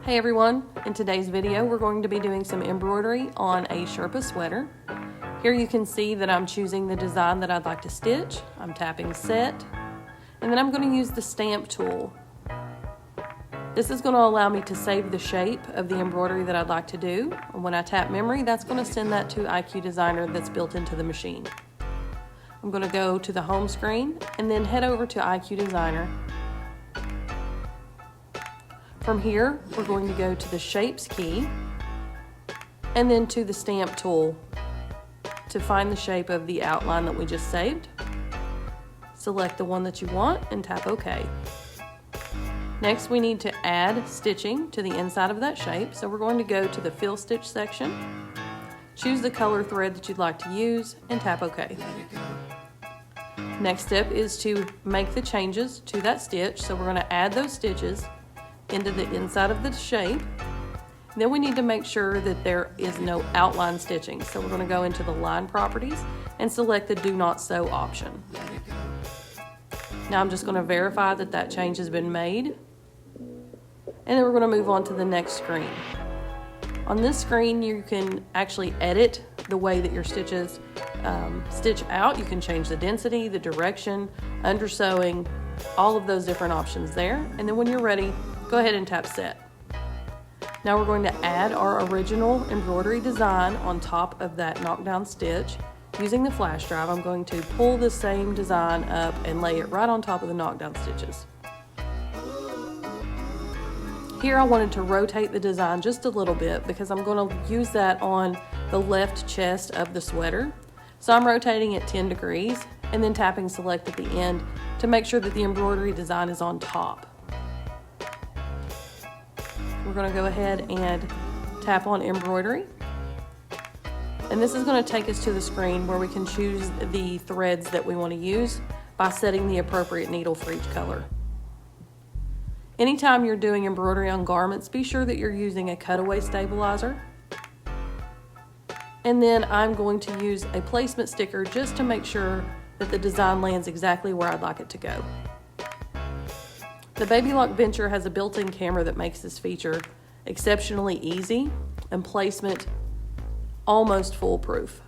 Hey everyone, in today's video we're going to be doing some embroidery on a Sherpa sweater. Here you can see that I'm choosing the design that I'd like to stitch. I'm tapping set, and then I'm going to use the stamp tool. This is going to allow me to save the shape of the embroidery that I'd like to do. And when I tap memory, that's going to send that to IQ Designer that's built into the machine. I'm going to go to the home screen and then head over to IQ Designer. From here, we're going to go to the Shapes key and then to the Stamp tool to find the shape of the outline that we just saved. Select the one that you want and tap OK. Next, we need to add stitching to the inside of that shape, so we're going to go to the Fill Stitch section, choose the color thread that you'd like to use, and tap OK. Next step is to make the changes to that stitch, so we're going to add those stitches into the inside of the shape. Then we need to make sure that there is no outline stitching. So we're going to go into the line properties and select the do not sew option. Now I'm just going to verify that that change has been made. And then we're going to move on to the next screen. On this screen you can actually edit the way that your stitches stitch out. You can change the density, the direction, undersewing, all of those different options there. And then when you're ready, go ahead and tap set. Now we're going to add our original embroidery design on top of that knockdown stitch. Using the flash drive, I'm going to pull the same design up and lay it right on top of the knockdown stitches. Here I wanted to rotate the design just a little bit because I'm going to use that on the left chest of the sweater. So I'm rotating it 10 degrees and then tapping select at the end to make sure that the embroidery design is on top. We're going to go ahead and tap on embroidery. And this is going to take us to the screen where we can choose the threads that we want to use by setting the appropriate needle for each color. Anytime you're doing embroidery on garments, be sure that you're using a cutaway stabilizer. And then I'm going to use a placement sticker just to make sure that the design lands exactly where I'd like it to go. The Baby Lock Venture has a built-in camera that makes this feature exceptionally easy and placement almost foolproof.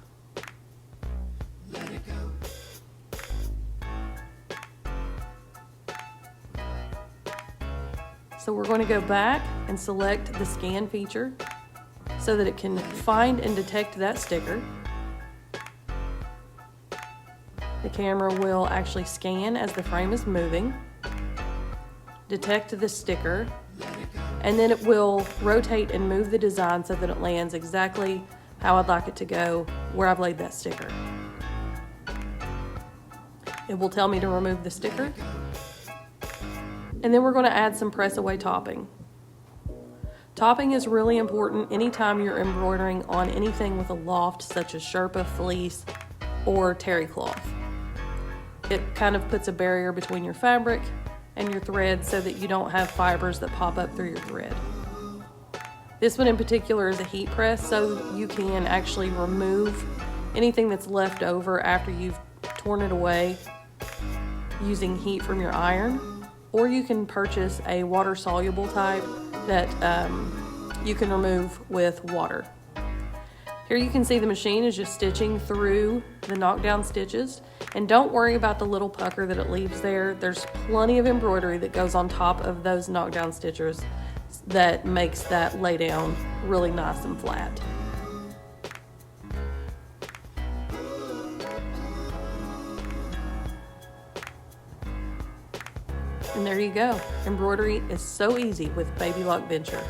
So we're going to go back and select the scan feature so that it can find and detect that sticker. The camera will actually scan as the frame is moving, detect the sticker, and then it will rotate and move the design so that it lands exactly how I'd like it to go where I've laid that sticker. It will tell me to remove the sticker, and then we're going to add some press away topping. Topping is really important anytime you're embroidering on anything with a loft such as Sherpa, fleece, or terry cloth. It kind of puts a barrier between your fabric and your thread so that you don't have fibers that pop up through your thread. This one in particular is a heat press, so you can actually remove anything that's left over after you've torn it away using heat from your iron, or you can purchase a water soluble type that you can remove with water. Here you can see the machine is just stitching through the knockdown stitches, and don't worry about the little pucker that it leaves there. There's plenty of embroidery that goes on top of those knockdown stitches that makes that lay down really nice and flat. And there you go. Embroidery is so easy with Baby Lock Venture.